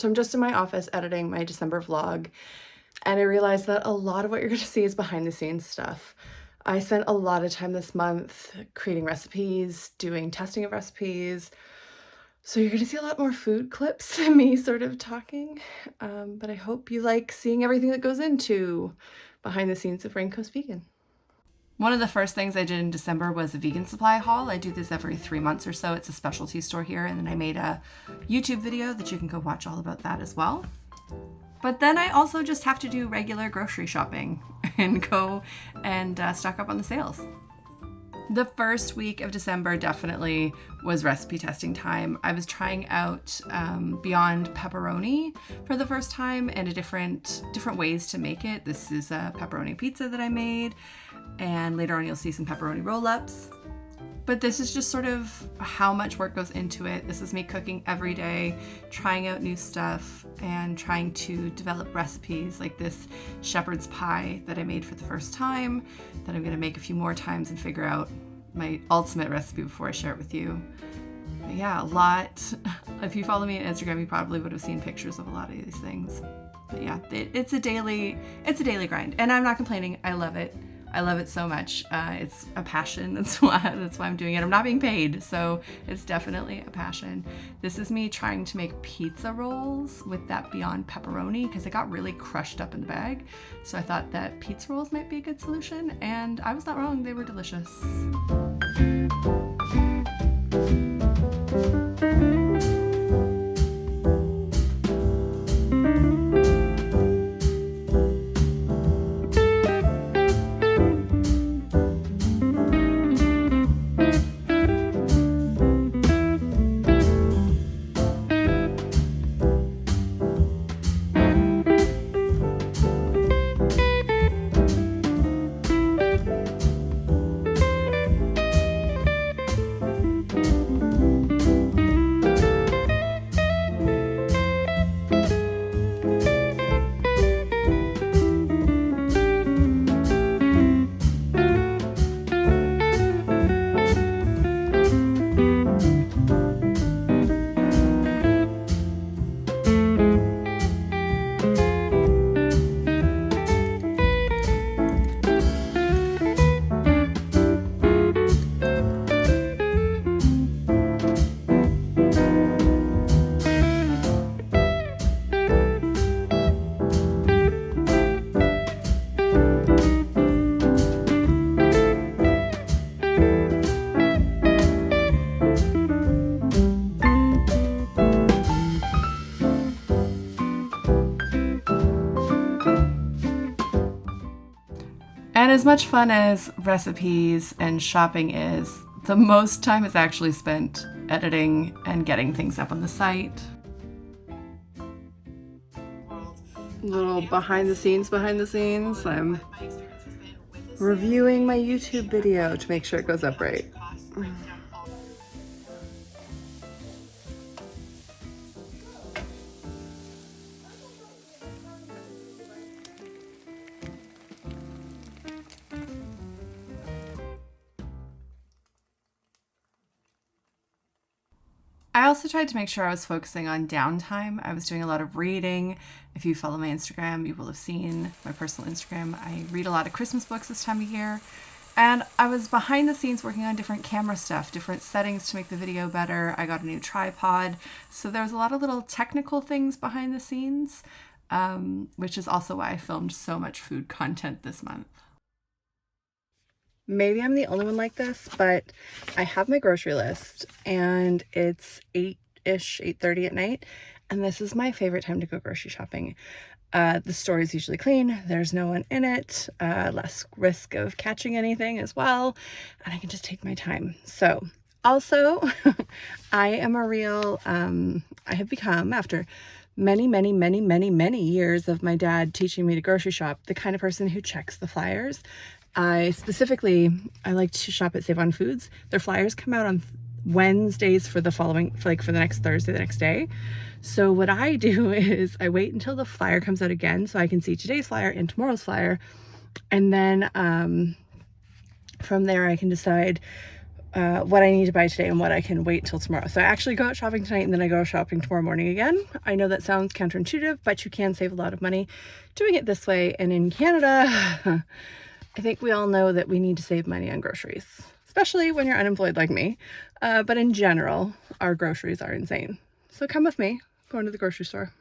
So I'm just in my office editing my December vlog, and I realized that a lot of what you're going to see is behind the scenes stuff. I spent a lot of time this month creating recipes, doing testing of recipes. So you're going to see a lot more food clips and me sort of talking, but I hope you like seeing everything that goes into behind the scenes of Raincoast Vegan. One of the first things I did in December was a vegan supply haul. I do this every 3 months or so. It's a specialty store here, and then I made a YouTube video that you can go watch all about that as well. But then I also just have to do regular grocery shopping and go and stock up on the sales. The first week of December definitely was recipe testing time. I was trying out Beyond Pepperoni for the first time and different ways to make it. This is a pepperoni pizza that I made, and later on you'll see some pepperoni roll-ups. But this is just sort of how much work goes into it. This is me cooking every day, trying out new stuff, and trying to develop recipes like this shepherd's pie that I made for the first time, that I'm gonna make a few more times and figure out my ultimate recipe before I share it with you. But yeah, a lot. If you follow me on Instagram, you probably would have seen pictures of a lot of these things. But yeah, it's a daily grind, and I'm not complaining. I love it. I love it so much. It's a passion. That's why I'm doing it. I'm not being paid, so it's definitely a passion. This is me trying to make pizza rolls with that Beyond Pepperoni because it got really crushed up in the bag. So I thought that pizza rolls might be a good solution, and I was not wrong. They were delicious. And as much fun as recipes and shopping is, the most time is actually spent editing and getting things up on the site. Little behind the scenes. I'm reviewing my YouTube video to make sure it goes up right. I also tried to make sure I was focusing on downtime. I was doing a lot of reading. If you follow my Instagram, you will have seen my personal Instagram. I read a lot of Christmas books this time of year. And I was behind the scenes working on different camera stuff, different settings to make the video better. I got a new tripod. So there was a lot of little technical things behind the scenes, which is also why I filmed so much food content this month. Maybe I'm the only one like this, but I have my grocery list and it's 8-ish, 8:30 at night. And this is my favorite time to go grocery shopping. The store is usually clean. There's no one in it, less risk of catching anything as well. And I can just take my time. So also, I am a real, I have become, after many years of my dad teaching me to grocery shop, the kind of person who checks the flyers. I like to shop at Save On Foods. Their flyers come out on Wednesdays for the next Thursday, the next day. So what I do is I wait until the flyer comes out again so I can see today's flyer and tomorrow's flyer. And then from there I can decide what I need to buy today and what I can wait till tomorrow. So I actually go out shopping tonight and then I go shopping tomorrow morning again. I know that sounds counterintuitive, but you can save a lot of money doing it this way. And in Canada, I think we all know that we need to save money on groceries, especially when you're unemployed like me. But in general, our groceries are insane. So come with me, going to the grocery store.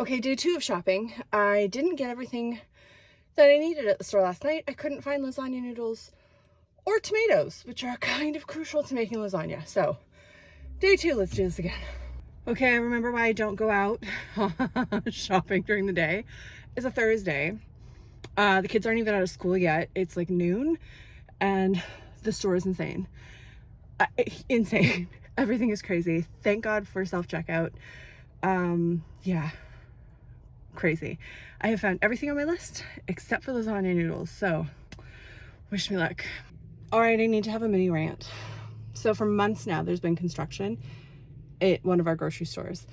Okay, day 2 of shopping. I didn't get everything that I needed at the store last night. I couldn't find lasagna noodles or tomatoes, which are kind of crucial to making lasagna. So, day 2, let's do this again. Okay, I remember why I don't go out shopping during the day. It's a Thursday. The kids aren't even out of school yet. It's like noon, and the store is insane. Insane. Everything is crazy. Thank God for self-checkout. Yeah. Crazy. I have found everything on my list except for lasagna noodles, so wish me luck. All right, I need to have a mini rant. So for months now, there's been construction at one of our grocery stores,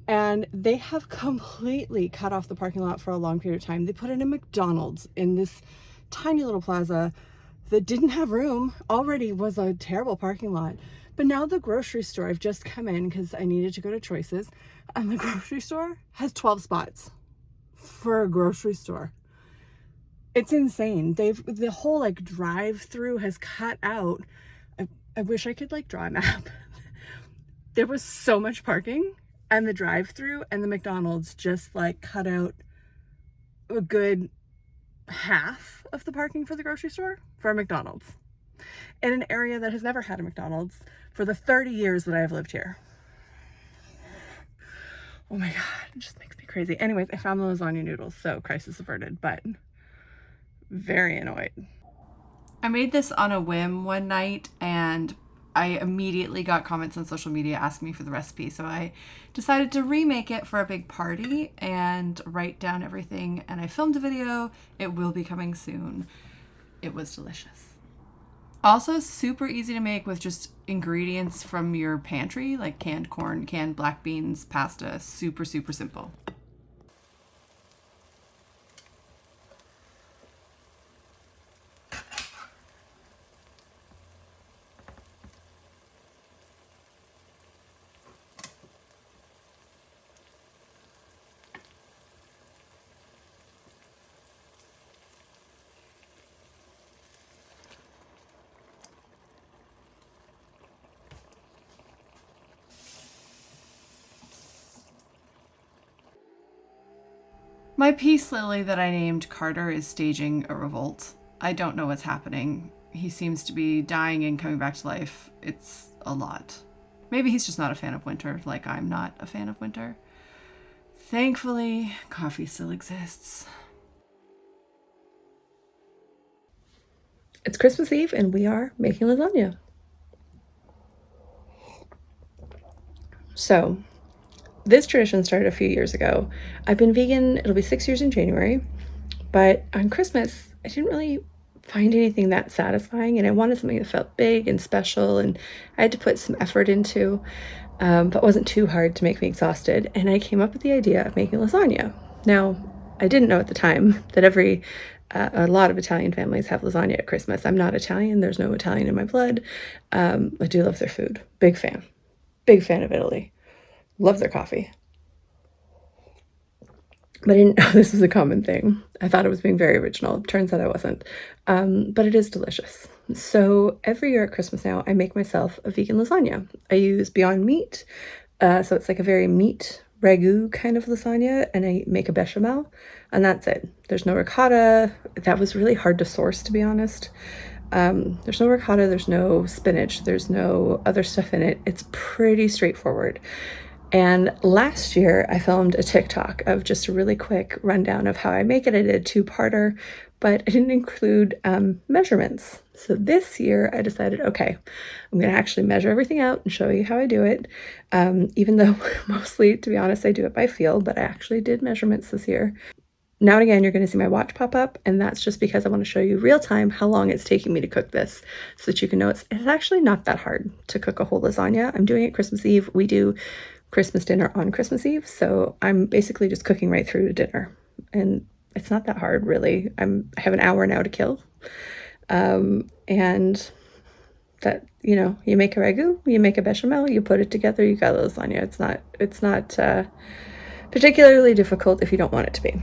and they have completely cut off the parking lot for a long period of time. They put in a McDonald's in this tiny little plaza that didn't have room, already was a terrible parking lot. But now the grocery store, I've just come in because I needed to go to Choices, and the grocery store has 12 spots for a grocery store. It's insane. The whole like drive-through has cut out. I wish I could like draw a map. There was so much parking, and the drive-through and the McDonald's just like cut out a good half of the parking for the grocery store for a McDonald's in an area that has never had a McDonald's for the 30 years that I've lived here. Oh my God, it just makes me crazy. Anyways, I found the lasagna noodles, so crisis averted, but very annoyed. I made this on a whim one night, and I immediately got comments on social media asking me for the recipe, so I decided to remake it for a big party and write down everything, and I filmed a video. It will be coming soon. It was delicious. Also super easy to make with just ingredients from your pantry, like canned corn, canned black beans, pasta. Super, super simple. My peace lily that I named Carter is staging a revolt. I don't know what's happening. He seems to be dying and coming back to life. It's a lot. Maybe he's just not a fan of winter, like I'm not a fan of winter. Thankfully, coffee still exists. It's Christmas Eve and we are making lasagna. So, this tradition started a few years ago. I've been vegan, it'll be 6 years in January, but on Christmas, I didn't really find anything that satisfying, and I wanted something that felt big and special, and I had to put some effort into, but wasn't too hard to make me exhausted, and I came up with the idea of making lasagna. Now, I didn't know at the time that a lot of Italian families have lasagna at Christmas. I'm not Italian, there's no Italian in my blood. I do love their food, big fan of Italy. Love their coffee. But I didn't know this was a common thing. I thought it was being very original. Turns out I wasn't. But it is delicious. So every year at Christmas now, I make myself a vegan lasagna. I use Beyond Meat. So it's like a very meat ragu kind of lasagna. And I make a bechamel. And that's it. There's no ricotta. That was really hard to source, to be honest. There's no ricotta. There's no spinach. There's no other stuff in it. It's pretty straightforward. And last year, I filmed a TikTok of just a really quick rundown of how I make it. I did a two-parter, but I didn't include measurements. So this year, I decided, okay, I'm going to actually measure everything out and show you how I do it. Even though mostly, to be honest, I do it by feel, but I actually did measurements this year. Now and again, you're going to see my watch pop up, and that's just because I want to show you real time how long it's taking me to cook this so that you can know it's actually not that hard to cook a whole lasagna. I'm doing it Christmas Eve. We do Christmas dinner on Christmas Eve, so I'm basically just cooking right through to dinner, and it's not that hard, really. I have an hour now to kill, and that, you make a ragu, you make a bechamel, you put it together, you got a lasagna. It's not particularly difficult if you don't want it to be.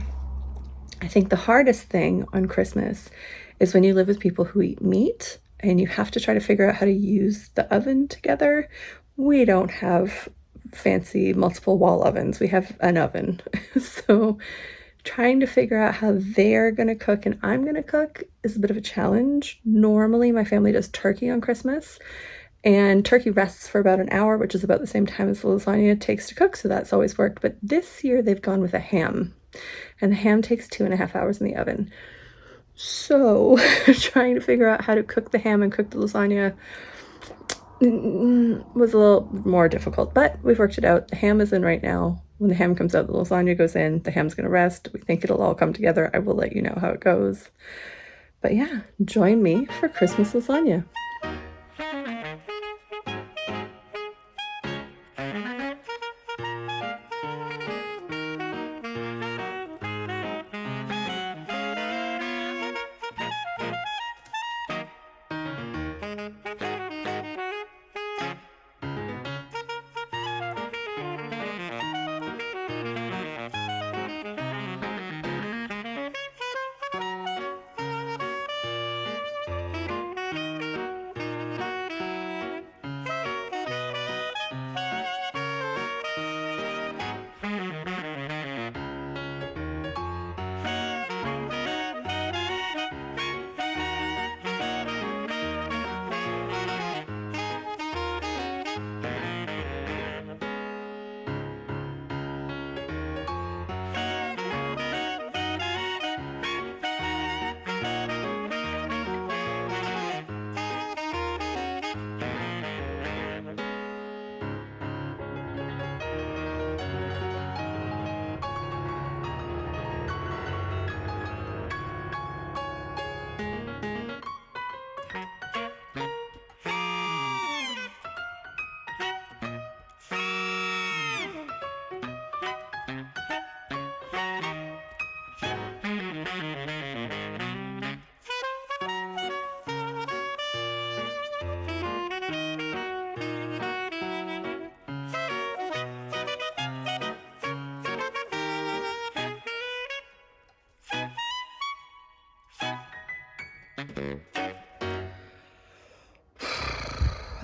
I think the hardest thing on Christmas is when you live with people who eat meat and you have to try to figure out how to use the oven together. We don't have fancy multiple wall ovens. We have an oven. So trying to figure out how they're going to cook and I'm going to cook is a bit of a challenge. Normally, my family does turkey on Christmas, and turkey rests for about an hour, which is about the same time as the lasagna takes to cook. So that's always worked. But this year, they've gone with a ham, and the ham takes 2.5 hours in the oven. So trying to figure out how to cook the ham and cook the lasagna was a little more difficult, but we've worked it out. The ham is in right now. When the ham comes out, the lasagna goes in. The ham's going to rest. We think it'll all come together. I will let you know how it goes. But yeah, join me for Christmas lasagna.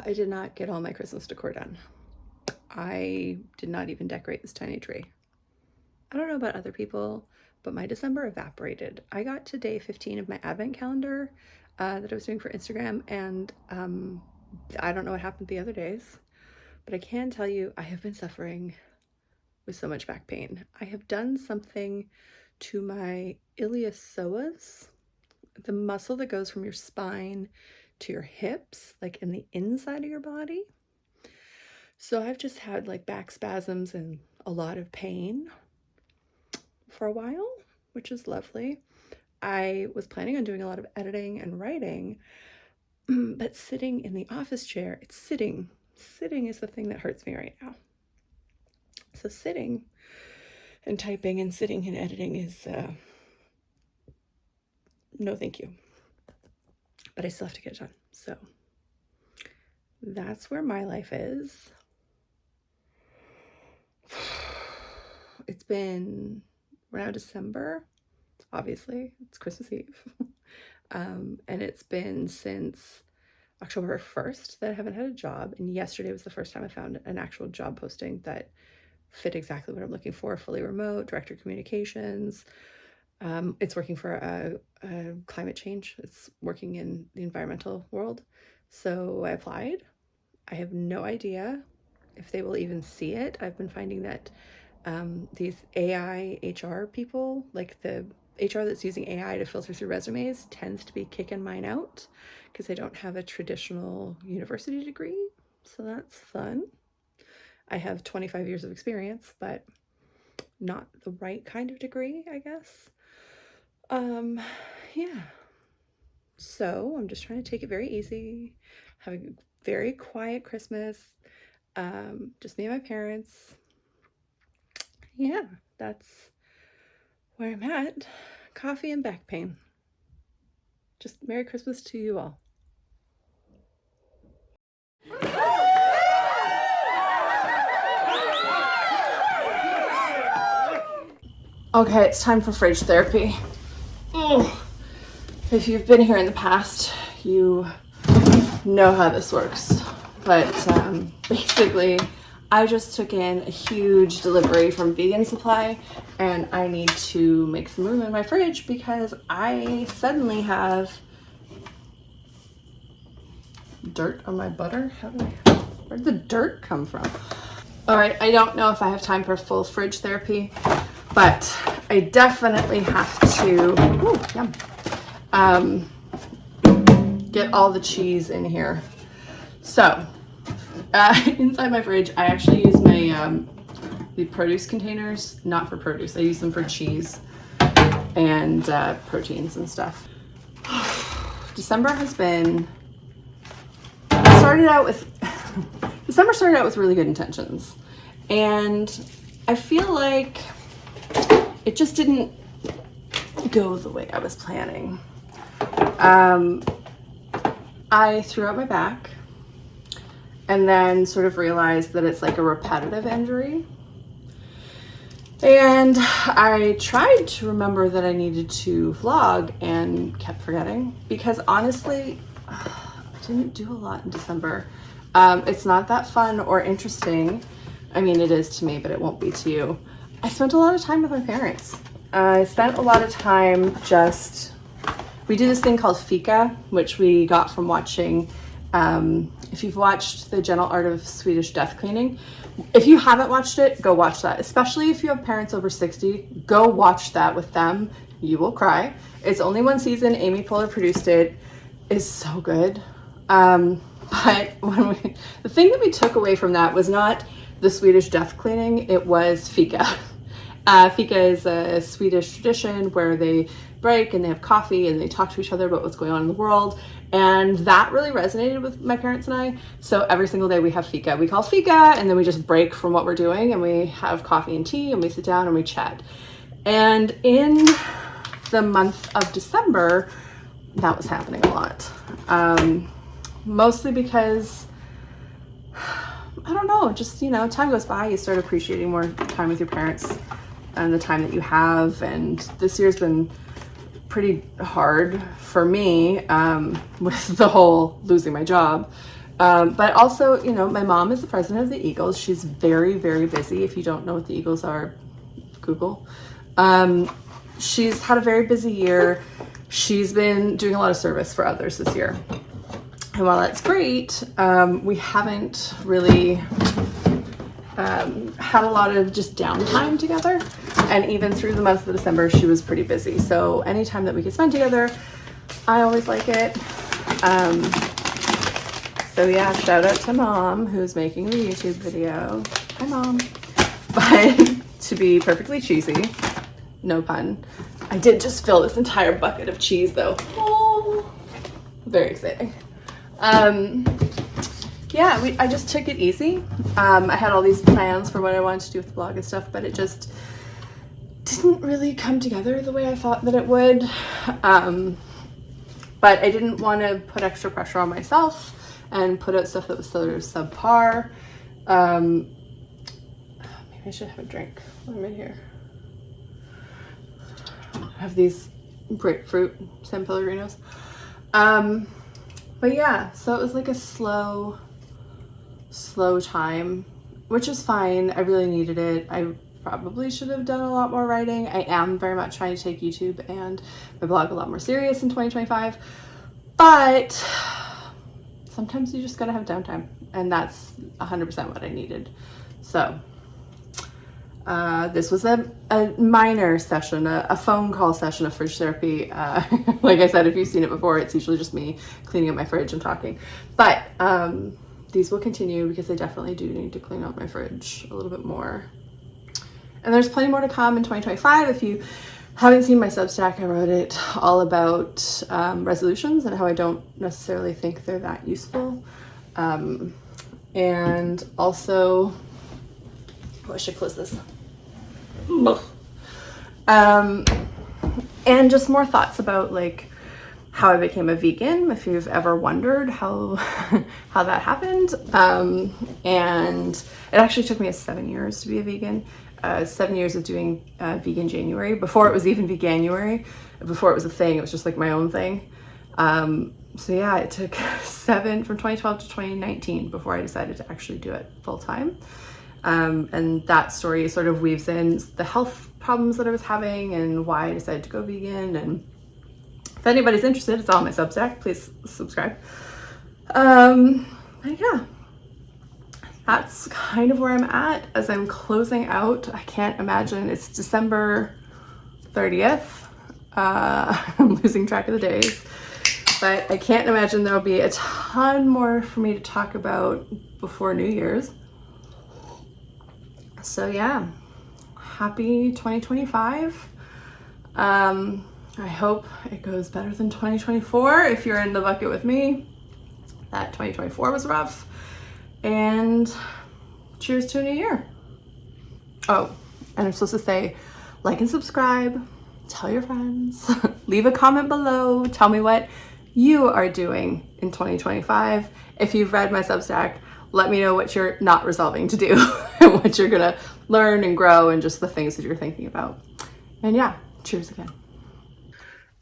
I did not get all my Christmas decor done. I did not even decorate this tiny tree. I don't know about other people, but my December evaporated. I got to day 15 of my advent calendar that I was doing for Instagram, and I don't know what happened the other days, but I can tell you I have been suffering with so much back pain. I have done something to my iliopsoas, the muscle that goes from your spine to your hips, like in the inside of your body. So I've just had like back spasms and a lot of pain for a while, which is lovely. I was planning on doing a lot of editing and writing, but sitting in the office chair, it's sitting. Sitting is the thing that hurts me right now. So sitting and typing and sitting and editing is no thank you. But I still have to get it done. So that's where my life is. We're now December. Obviously, it's Christmas Eve. And it's been since October 1st that I haven't had a job. And yesterday was the first time I found an actual job posting that fit exactly what I'm looking for. Fully remote, director of communications. It's working for a climate change. It's working in the environmental world. So I applied. I have no idea if they will even see it. I've been finding that these AI HR people, like the HR that's using AI to filter through resumes, tends to be kicking mine out because they don't have a traditional university degree. So that's fun. I have 25 years of experience, but not the right kind of degree, I guess. Yeah. So I'm just trying to take it very easy, having a very quiet Christmas, just me and my parents. Yeah, that's where I'm at. Coffee and back pain. Just Merry Christmas to you all. Okay, it's time for fridge therapy. Oh, if you've been here in the past, you know how this works. But basically, I just took in a huge delivery from Vegan Supply, and I need to make some room in my fridge because I suddenly have dirt on my butter. Where'd the dirt come from? All right, I don't know if I have time for full fridge therapy, but I definitely have to get all the cheese in here. So inside my fridge, I actually use my the produce containers, not for produce. I use them for cheese and proteins and stuff. December started out with really good intentions, and I feel like it just didn't go the way I was planning. I threw out my back and then sort of realized that it's like a repetitive injury. And I tried to remember that I needed to vlog and kept forgetting because honestly, I didn't do a lot in December. It's not that fun or interesting. I mean, it is to me, but it won't be to you. I spent a lot of time with my parents. I spent a lot of time we do this thing called fika, which we got from watching, if you've watched The Gentle Art of Swedish Death Cleaning, if you haven't watched it, go watch that. Especially if you have parents over 60, go watch that with them. You will cry. It's only one season. Amy Poehler produced it. It's so good. But the thing that we took away from that was not the Swedish death cleaning, it was fika. Fika is a Swedish tradition where they break and they have coffee and they talk to each other about what's going on in the world. And that really resonated with my parents and I. So every single day we have fika. We call fika and then we just break from what we're doing and we have coffee and tea and we sit down and we chat. And in the month of December, that was happening a lot. Mostly because, I don't know, just, time goes by, you start appreciating more time with your parents and the time that you have. And this year's been pretty hard for me with the whole losing my job. But also, my mom is the president of the Eagles. She's very, very busy. If you don't know what the Eagles are, Google. She's had a very busy year. She's been doing a lot of service for others this year. And while that's great, we haven't really had a lot of just downtime together. And even through the month of December, she was pretty busy. So anytime that we could spend together, I always like it. So yeah, shout out to Mom, who's making the YouTube video. Hi, Mom. But to be perfectly cheesy, no pun, I did just fill this entire bucket of cheese though. Oh, very exciting. Yeah, I just took it easy. I had all these plans for what I wanted to do with the blog and stuff, but it just didn't really come together the way I thought that it would. But I didn't want to put extra pressure on myself and put out stuff that was sort of subpar. Maybe I should have a drink when I'm in here. I have these grapefruit San Pellegrinos. But yeah, so it was like a slow time, which is fine. I really needed it. I probably should have done a lot more writing. I am very much trying to take YouTube and my blog a lot more serious in 2025, but sometimes you just gotta have downtime, and that's 100% what I needed. So this was a minor session, a phone call session of fridge therapy. Like I said, if you've seen it before, it's usually just me cleaning up my fridge and talking. But these will continue because I definitely do need to clean out my fridge a little bit more. And there's plenty more to come in 2025. If you haven't seen my Substack, I wrote it all about resolutions and how I don't necessarily think they're that useful. And also, oh, I should close this. And just more thoughts about like how I became a vegan, if you've ever wondered how how that happened. And it actually took me 7 years to be a vegan. 7 years of doing vegan January, before it was even veganuary, before it was a thing, it was just like my own thing. So yeah, it took from 2012 to 2019 before I decided to actually do it full time. And that story sort of weaves in the health problems that I was having and why I decided to go vegan. And if anybody's interested, it's all on my Substack. Please subscribe. Yeah, that's kind of where I'm at as I'm closing out. I can't imagine, it's December 30th. I'm losing track of the days, but I can't imagine there'll be a ton more for me to talk about before New Year's. So yeah, happy 2025. I hope it goes better than 2024 if you're in the bucket with me. That 2024 was rough. And cheers to a new year. Oh, and I'm supposed to say like and subscribe, tell your friends, leave a comment below, tell me what you are doing in 2025. If you've read my Substack, let me know what you're not resolving to do and what you're gonna learn and grow and just the things that you're thinking about. And yeah, cheers again.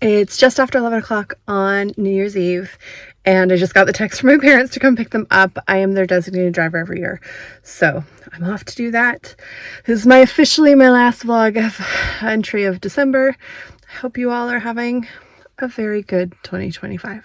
It's just after 11 o'clock on New Year's Eve, and I just got the text from my parents to come pick them up. I am their designated driver every year, so I'm off to do that. This is officially my last vlog of entry of December. I hope you all are having a very good 2025.